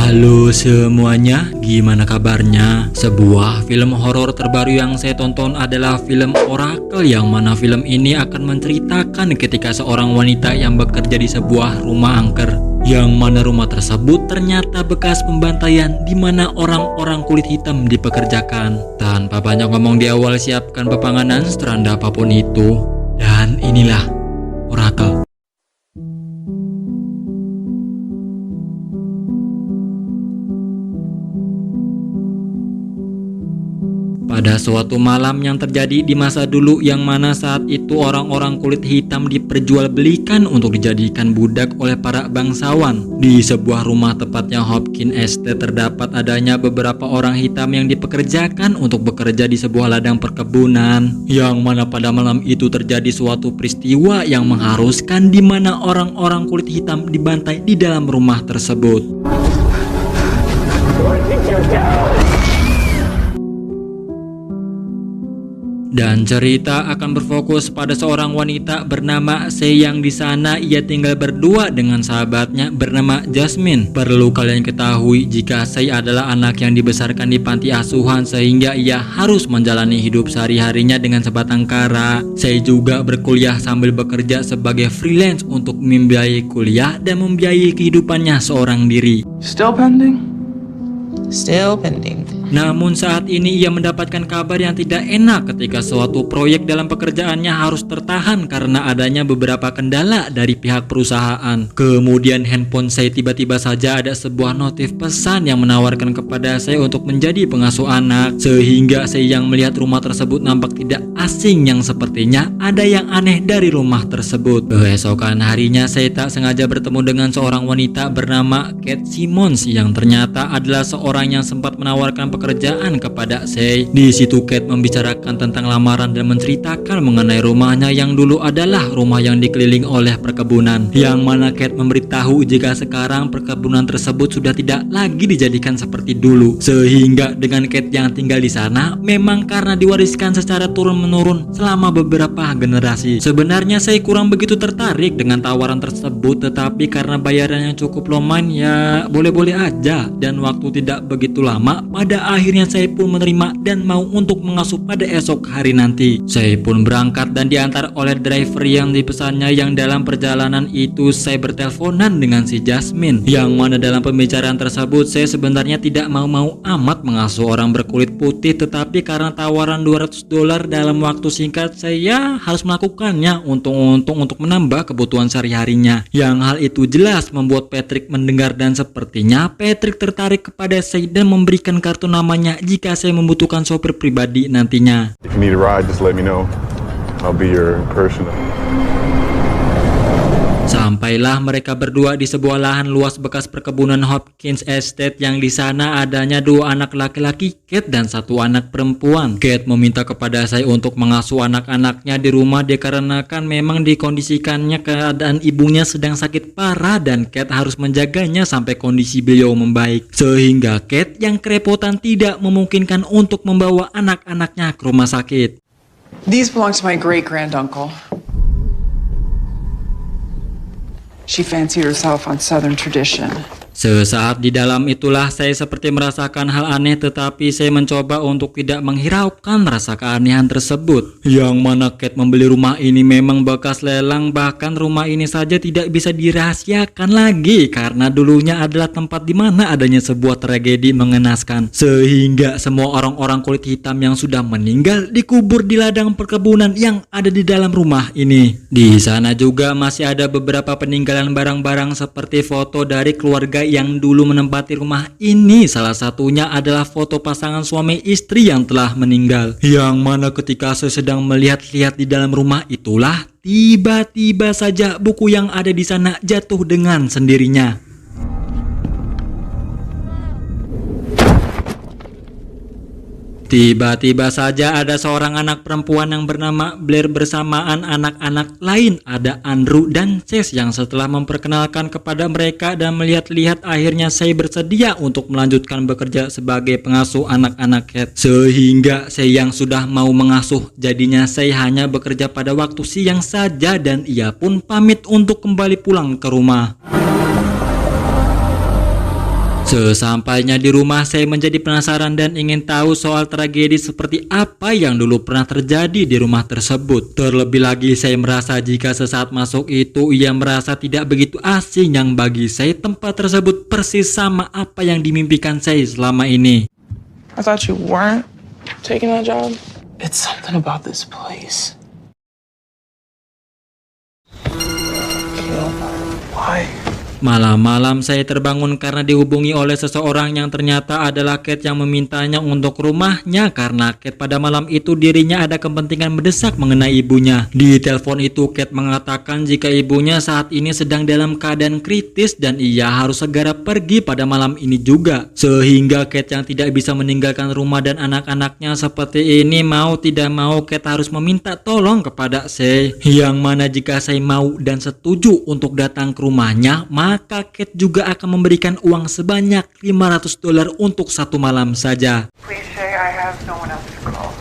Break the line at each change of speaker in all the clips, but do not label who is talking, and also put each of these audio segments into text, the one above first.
Halo semuanya, gimana kabarnya? Sebuah film horor terbaru yang saya tonton adalah film Oracle, yang mana film ini akan menceritakan ketika seorang wanita yang bekerja di sebuah rumah angker, yang mana rumah tersebut ternyata bekas pembantaian di mana orang-orang kulit hitam dipekerjakan. Tanpa banyak ngomong di awal, siapkan pepanganan seranda apapun itu. Dan inilah Oracle. Pada suatu malam yang terjadi di masa dulu, yang mana saat itu orang-orang kulit hitam diperjualbelikan untuk dijadikan budak oleh para bangsawan. Di sebuah rumah, tepatnya Hopkins Estate, terdapat adanya beberapa orang hitam yang dipekerjakan untuk bekerja di sebuah ladang perkebunan, yang mana pada malam itu terjadi suatu peristiwa yang mengharuskan, di mana orang-orang kulit hitam dibantai di dalam rumah tersebut. Dan cerita akan berfokus pada seorang wanita bernama Sei, yang di sana ia tinggal berdua dengan sahabatnya bernama Jasmine. Perlu kalian ketahui jika Sei adalah anak yang dibesarkan di panti asuhan, sehingga ia harus menjalani hidup sehari-harinya dengan sebatang kara. Sei juga berkuliah sambil bekerja sebagai freelance untuk membiayai kuliah dan membiayai kehidupannya seorang diri.
Still pending?
Still pending.
Namun saat ini ia mendapatkan kabar yang tidak enak ketika suatu proyek dalam pekerjaannya harus tertahan karena adanya beberapa kendala dari pihak perusahaan. Kemudian handphone saya tiba-tiba saja ada sebuah notif pesan yang menawarkan kepada saya untuk menjadi pengasuh anak, sehingga saya yang melihat rumah tersebut nampak tidak asing, yang sepertinya ada yang aneh dari rumah tersebut. Keesokan harinya saya tak sengaja bertemu dengan seorang wanita bernama Kate Simmons, yang ternyata adalah seorang yang sempat menawarkan pekerjaan kepada Sei. Di situ Kate membicarakan tentang lamaran dan menceritakan mengenai rumahnya yang dulu adalah rumah yang dikelilingi oleh perkebunan, yang mana Kate memberitahu jika sekarang perkebunan tersebut sudah tidak lagi dijadikan seperti dulu, sehingga dengan Kate yang tinggal di sana memang karena diwariskan secara turun-menurun selama beberapa generasi. Sebenarnya saya kurang begitu tertarik dengan tawaran tersebut, tetapi karena bayarannya cukup lumayan, ya boleh-boleh aja. Dan waktu tidak begitu lama, pada akhirnya saya pun menerima dan mau untuk mengasuh pada esok hari nanti. Saya pun berangkat dan diantar oleh driver yang dipesannya, yang dalam perjalanan itu saya berteleponan dengan si Jasmine, yang mana dalam pembicaraan tersebut saya sebenarnya tidak mau-mau amat mengasuh orang berkulit putih, tetapi karena tawaran $200 dalam waktu singkat, saya harus melakukannya untuk menambah kebutuhan sehari-harinya. Yang hal itu jelas membuat Patrick mendengar, dan sepertinya Patrick tertarik kepada saya dan memberikan kartu namanya jika saya membutuhkan sopir pribadi nantinya.
If you need a ride, just let me know. I'll be your personal.
Sampailah mereka berdua di sebuah lahan luas bekas perkebunan Hopkins Estate, yang di sana adanya dua anak laki-laki, Kate, dan satu anak perempuan. Kate meminta kepada saya untuk mengasuh anak-anaknya di rumah dikarenakan memang dikondisikannya keadaan ibunya sedang sakit parah, dan Kate harus menjaganya sampai kondisi beliau membaik, sehingga Kate yang kerepotan tidak memungkinkan untuk membawa anak-anaknya ke rumah sakit.
These belong to my great-granduncle. She fancied herself on Southern tradition.
Sesaat di dalam itulah saya seperti merasakan hal aneh, tetapi saya mencoba untuk tidak menghiraukan rasa keanehan tersebut. Yang mana Kate membeli rumah ini memang bekas lelang, bahkan rumah ini saja tidak bisa dirahasiakan lagi karena dulunya adalah tempat di mana adanya sebuah tragedi mengenaskan, sehingga semua orang-orang kulit hitam yang sudah meninggal dikubur di ladang perkebunan yang ada di dalam rumah ini. Di sana juga masih ada beberapa peninggalan barang-barang seperti foto dari keluarga yang dulu menempati rumah ini. Salah satunya adalah foto pasangan suami istri yang telah meninggal, yang mana ketika saya sedang melihat-lihat di dalam rumah itulah tiba-tiba saja buku yang ada di sana jatuh dengan sendirinya. Tiba-tiba saja ada seorang anak perempuan yang bernama Blair bersamaan anak-anak lain, ada Andrew dan Chase, yang setelah memperkenalkan kepada mereka dan melihat-lihat, akhirnya saya bersedia untuk melanjutkan bekerja sebagai pengasuh anak-anak Cat. Sehingga saya yang sudah mau mengasuh, jadinya saya hanya bekerja pada waktu siang saja, dan ia pun pamit untuk kembali pulang ke rumah. Sesampainya di rumah, saya menjadi penasaran dan ingin tahu soal tragedi seperti apa yang dulu pernah terjadi di rumah tersebut. Terlebih lagi saya merasa jika sesaat masuk itu ia merasa tidak begitu asing, yang bagi saya tempat tersebut persis sama apa yang dimimpikan saya selama ini.
I thought you weren't taking that job. It's something about this place. Why?
Malam-malam saya terbangun karena dihubungi oleh seseorang yang ternyata adalah Kate yang memintanya untuk rumahnya karena Kate pada malam itu dirinya ada kepentingan mendesak mengenai ibunya. Di telepon itu Kate mengatakan jika ibunya saat ini sedang dalam keadaan kritis dan ia harus segera pergi pada malam ini juga. Sehingga Kate yang tidak bisa meninggalkan rumah dan anak-anaknya seperti ini, mau tidak mau Kate harus meminta tolong kepada saya. Yang mana jika saya mau dan setuju untuk datang ke rumahnya, maka Kate juga akan memberikan uang sebanyak $500 untuk satu malam saja.
Please say I have no one else to call.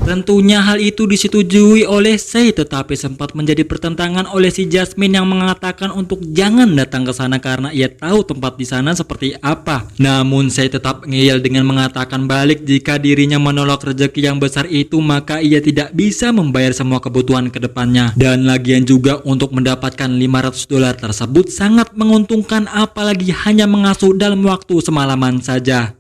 Tentunya hal itu disetujui oleh saya, tetapi sempat menjadi pertentangan oleh si Jasmine yang mengatakan untuk jangan datang ke sana karena ia tahu tempat di sana seperti apa. Namun saya tetap ngeyel dengan mengatakan balik jika dirinya menolak rezeki yang besar itu maka ia tidak bisa membayar semua kebutuhan ke depannya. Dan lagian juga untuk mendapatkan $500 tersebut sangat menguntungkan, apalagi hanya mengasuh dalam waktu semalaman saja.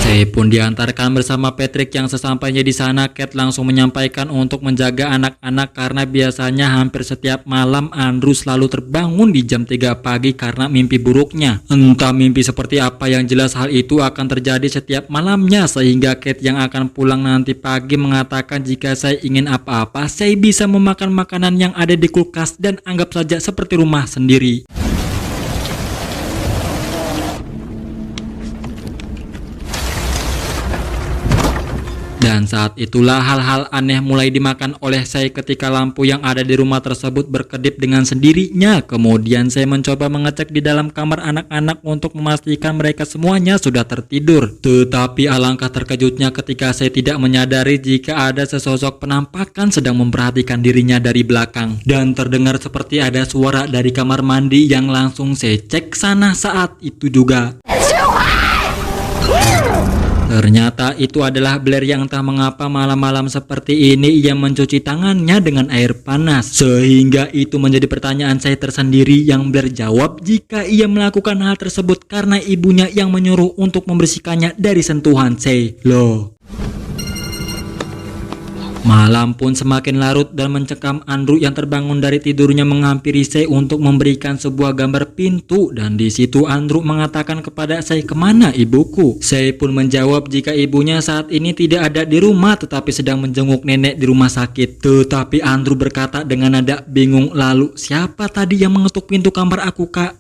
Saya pun diantarkan bersama Patrick yang sesampainya di sana Kate langsung menyampaikan untuk menjaga anak-anak karena biasanya hampir setiap malam Andrew selalu terbangun di jam 3 pagi karena mimpi buruknya. Entah mimpi seperti apa, yang jelas hal itu akan terjadi setiap malamnya sehingga Kate yang akan pulang nanti pagi mengatakan jika saya ingin apa-apa saya bisa memakan makanan yang ada di kulkas dan anggap saja seperti rumah sendiri. Dan saat itulah hal-hal aneh mulai dimakan oleh saya ketika lampu yang ada di rumah tersebut berkedip dengan sendirinya. Kemudian saya mencoba mengecek di dalam kamar anak-anak untuk memastikan mereka semuanya sudah tertidur. Tetapi alangkah terkejutnya ketika saya tidak menyadari jika ada sesosok penampakan sedang memperhatikan dirinya dari belakang. Dan terdengar seperti ada suara dari kamar mandi yang langsung saya cek sana saat itu juga. Ternyata itu adalah Blair yang entah mengapa malam-malam seperti ini ia mencuci tangannya dengan air panas. Sehingga itu menjadi pertanyaan saya tersendiri yang Blair jawab jika ia melakukan hal tersebut karena ibunya yang menyuruh untuk membersihkannya dari sentuhan saya. Loh. Malam pun semakin larut dan mencekam. Andrew yang terbangun dari tidurnya menghampiri saya untuk memberikan sebuah gambar pintu, dan di situ Andrew mengatakan kepada saya, "Kemana ibuku?" Saya pun menjawab jika ibunya saat ini tidak ada di rumah tetapi sedang menjenguk nenek di rumah sakit. Tetapi Andrew berkata dengan nada bingung, "Lalu siapa tadi yang mengetuk pintu kamar aku, Kak?"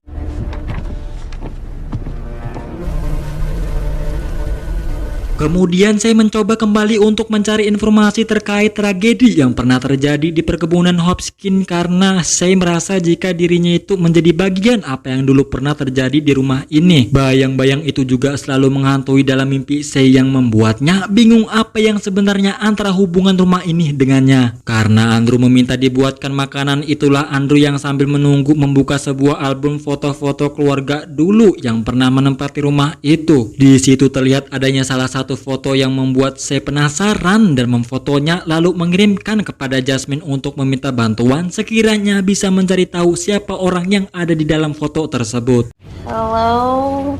Kemudian saya mencoba kembali untuk mencari informasi terkait tragedi yang pernah terjadi di perkebunan Hopkins karena saya merasa jika dirinya itu menjadi bagian apa yang dulu pernah terjadi di rumah ini. Bayang-bayang itu juga selalu menghantui dalam mimpi saya yang membuatnya bingung apa yang sebenarnya antara hubungan rumah ini dengannya. Karena Andrew meminta dibuatkan makanan, itulah Andrew yang sambil menunggu membuka sebuah album foto-foto keluarga dulu yang pernah menempati rumah itu. Di situ terlihat adanya salah satu foto yang membuat saya penasaran dan memfotonya lalu mengirimkan kepada Jasmine untuk meminta bantuan sekiranya bisa mencari tahu siapa orang yang ada di dalam foto tersebut.
Hello?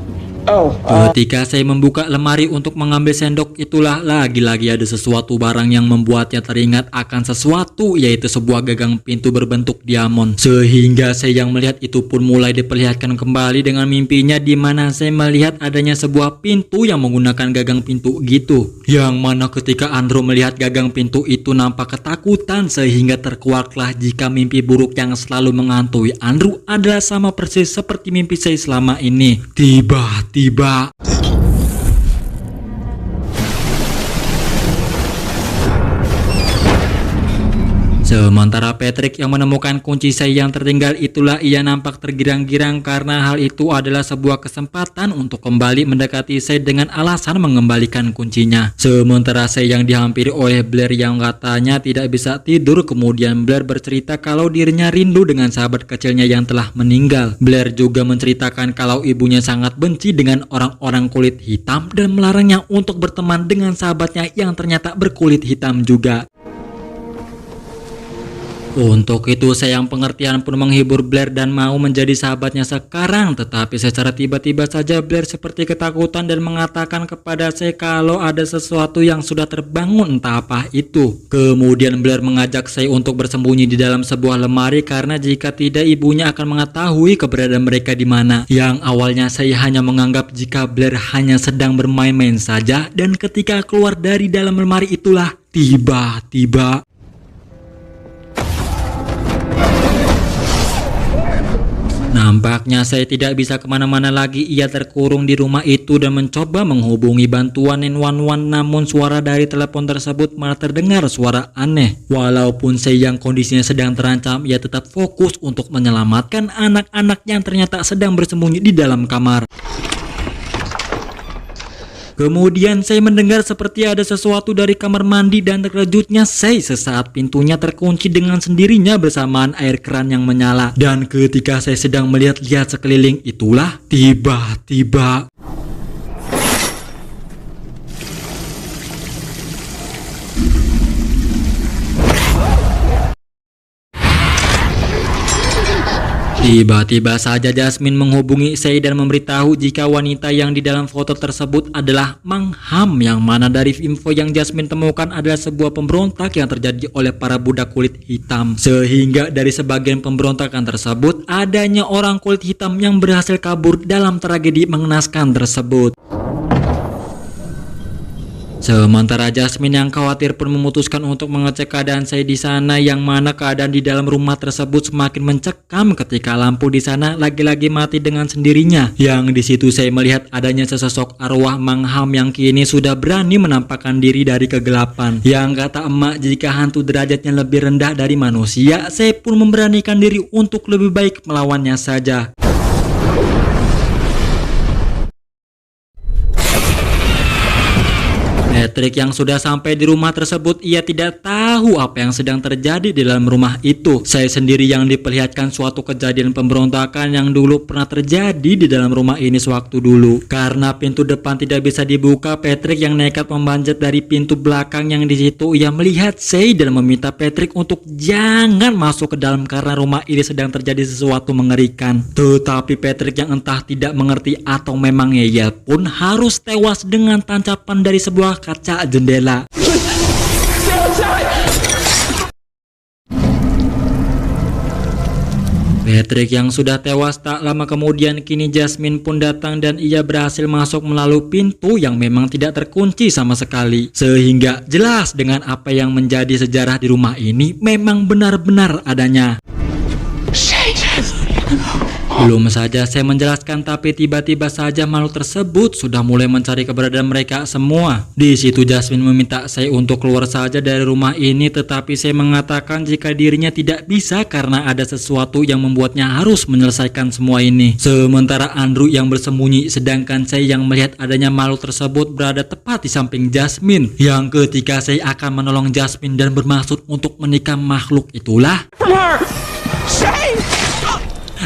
Ketika saya membuka lemari untuk mengambil sendok, itulah lagi-lagi ada sesuatu barang yang membuatnya teringat akan sesuatu, yaitu sebuah gagang pintu berbentuk diamond. Sehingga saya yang melihat itu pun mulai diperlihatkan kembali dengan mimpinya, di mana saya melihat adanya sebuah pintu yang menggunakan gagang pintu gitu. Yang mana ketika Andrew melihat gagang pintu itu nampak ketakutan sehingga terkuaklah jika mimpi buruk yang selalu menghantui Andrew adalah sama persis seperti mimpi saya selama ini. Tiba-tiba Sementara Patrick yang menemukan kunci Sei yang tertinggal itulah ia nampak tergirang-girang karena hal itu adalah sebuah kesempatan untuk kembali mendekati Sei dengan alasan mengembalikan kuncinya. Sementara Sei yang dihampiri oleh Blair yang katanya tidak bisa tidur, kemudian Blair bercerita kalau dirinya rindu dengan sahabat kecilnya yang telah meninggal. Blair juga menceritakan kalau ibunya sangat benci dengan orang-orang kulit hitam dan melarangnya untuk berteman dengan sahabatnya yang ternyata berkulit hitam juga. Untuk itu Sei yang pengertian pun menghibur Blair dan mau menjadi sahabatnya sekarang, tetapi secara tiba-tiba saja Blair seperti ketakutan dan mengatakan kepada Sei kalau ada sesuatu yang sudah terbangun, entah apa itu. Kemudian Blair mengajak Sei untuk bersembunyi di dalam sebuah lemari karena jika tidak ibunya akan mengetahui keberadaan mereka di mana. Yang awalnya Sei hanya menganggap jika Blair hanya sedang bermain-main saja, dan ketika keluar dari dalam lemari itulah tiba-tiba nampaknya Sei tidak bisa kemana-mana lagi. Ia terkurung di rumah itu dan mencoba menghubungi bantuan 911, namun suara dari telepon tersebut malah terdengar suara aneh. Walaupun Sei yang kondisinya sedang terancam, ia tetap fokus untuk menyelamatkan anak-anak yang ternyata sedang bersembunyi di dalam kamar. Kemudian Sei mendengar seperti ada sesuatu dari kamar mandi dan terkejutnya Sei sesaat pintunya terkunci dengan sendirinya bersamaan air keran yang menyala. Dan ketika Sei sedang melihat-lihat sekeliling itulah tiba-tiba saja Jasmine menghubungi Sei dan memberitahu jika wanita yang di dalam foto tersebut adalah Mang Ham, yang mana dari info yang Jasmine temukan adalah sebuah pemberontak yang terjadi oleh para budak kulit hitam. Sehingga dari sebagian pemberontakan tersebut adanya orang kulit hitam yang berhasil kabur dalam tragedi mengenaskan tersebut. Sementara Jasmine yang khawatir pun memutuskan untuk mengecek keadaan Sei di sana, yang mana keadaan di dalam rumah tersebut semakin mencekam ketika lampu di sana lagi-lagi mati dengan sendirinya. Yang di situ Sei melihat adanya sesosok arwah Mang Ham yang kini sudah berani menampakkan diri dari kegelapan. Yang kata emak jika hantu derajatnya lebih rendah dari manusia, Sei pun memberanikan diri untuk lebih baik melawannya saja. Patrick yang sudah sampai di rumah tersebut, ia tidak tahu apa yang sedang terjadi di dalam rumah itu. Saya sendiri yang diperlihatkan suatu kejadian pemberontakan yang dulu pernah terjadi di dalam rumah ini sewaktu dulu. Karena pintu depan tidak bisa dibuka, Patrick yang nekat membanjat dari pintu belakang, yang di situ ia melihat Sei dan meminta Patrick untuk jangan masuk ke dalam karena rumah ini sedang terjadi sesuatu mengerikan. Tetapi Patrick yang entah tidak mengerti atau memang ngeyel pun harus tewas dengan tancapan dari sebuah kaca jendela. Patrick yang sudah tewas tak lama kemudian, kini Jasmine pun datang dan ia berhasil masuk melalui pintu yang memang tidak terkunci sama sekali. Sehingga jelas dengan apa yang menjadi sejarah di rumah ini memang benar-benar adanya. Belum saja saya menjelaskan, tapi tiba-tiba saja makhluk tersebut sudah mulai mencari keberadaan mereka semua. Di situ Jasmine meminta saya untuk keluar saja dari rumah ini, tetapi saya mengatakan jika dirinya tidak bisa karena ada sesuatu yang membuatnya harus menyelesaikan semua ini. Sementara Andrew yang bersembunyi, sedangkan saya yang melihat adanya makhluk tersebut berada tepat di samping Jasmine. Yang ketika saya akan menolong Jasmine dan bermaksud untuk menikam makhluk itulah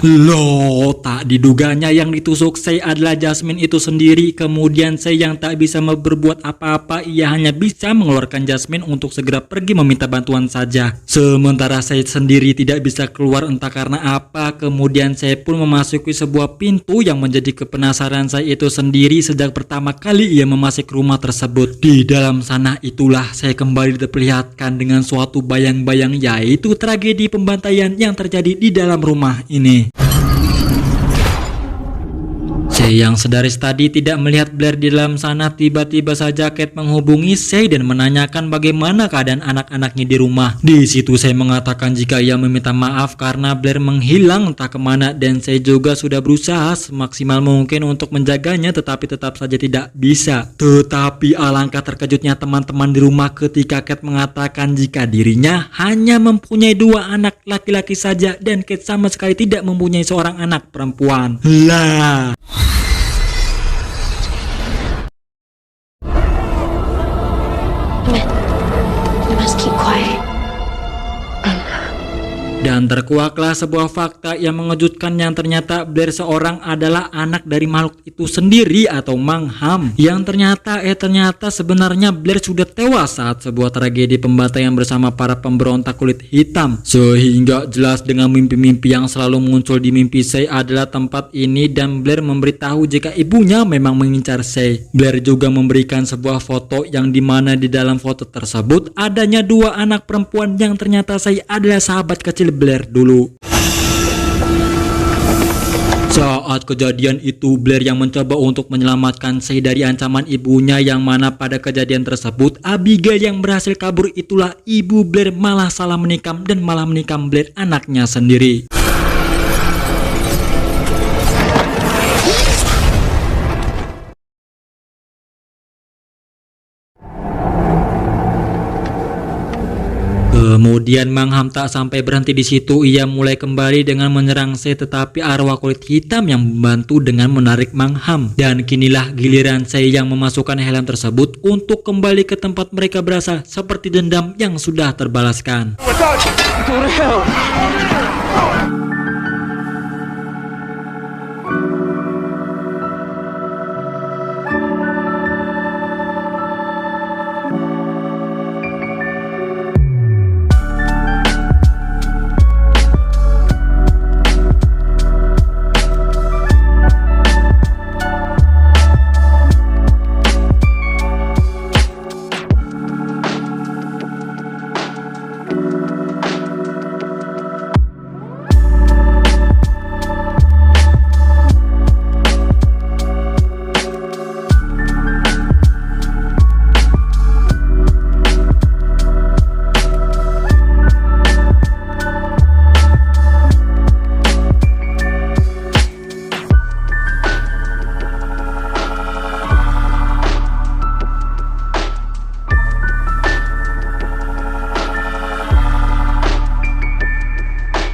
loh, tak diduganya yang ditusuk Sei adalah Jasmine itu sendiri. Kemudian Sei yang tak bisa berbuat apa-apa, ia hanya bisa mengeluarkan Jasmine untuk segera pergi meminta bantuan saja. Sementara Sei sendiri tidak bisa keluar entah karena apa. Kemudian Sei pun memasuki sebuah pintu yang menjadi kepenasaran Sei itu sendiri sejak pertama kali ia memasuki rumah tersebut. Di dalam sana itulah Sei kembali diperlihatkan dengan suatu bayang-bayang, yaitu tragedi pembantaian yang terjadi di dalam rumah ini. Sei yang sedaris tadi tidak melihat Blair di dalam sana. Tiba-tiba saja Kate menghubungi Sei dan menanyakan bagaimana keadaan anak-anaknya di rumah. Di situ Sei mengatakan jika ia meminta maaf karena Blair menghilang entah kemana, dan Sei juga sudah berusaha semaksimal mungkin untuk menjaganya tetapi tetap saja tidak bisa. Tetapi alangkah terkejutnya teman-teman di rumah ketika Kate mengatakan jika dirinya hanya mempunyai 2 anak laki-laki saja dan Kate sama sekali tidak mempunyai seorang anak perempuan. Lah.
You must keep quiet.
Dan terkuaklah sebuah fakta yang mengejutkan yang ternyata Blair seorang adalah anak dari makhluk itu sendiri atau Mangham. Yang ternyata sebenarnya Blair sudah tewas saat sebuah tragedi pembantaian bersama para pemberontak kulit hitam. Sehingga jelas dengan mimpi-mimpi yang selalu muncul di mimpi Sei adalah tempat ini, dan Blair memberitahu jika ibunya memang mengincar Sei. Blair juga memberikan sebuah foto yang dimana di dalam foto tersebut adanya 2 anak perempuan yang ternyata Sei adalah sahabat kecil Blair dulu. Saat kejadian itu Blair yang mencoba untuk menyelamatkan Sei dari ancaman ibunya, yang mana pada kejadian tersebut Abigail yang berhasil kabur itulah ibu Blair malah salah menikam dan malah menikam Blair anaknya sendiri. Kemudian Mangham tak sampai berhenti di situ, ia mulai kembali dengan menyerang Sei, tetapi arwah kulit hitam yang membantu dengan menarik Mangham. Dan kinilah giliran Sei yang memasukkan helm tersebut untuk kembali ke tempat mereka berasal, seperti dendam yang sudah terbalaskan.
Go to hell.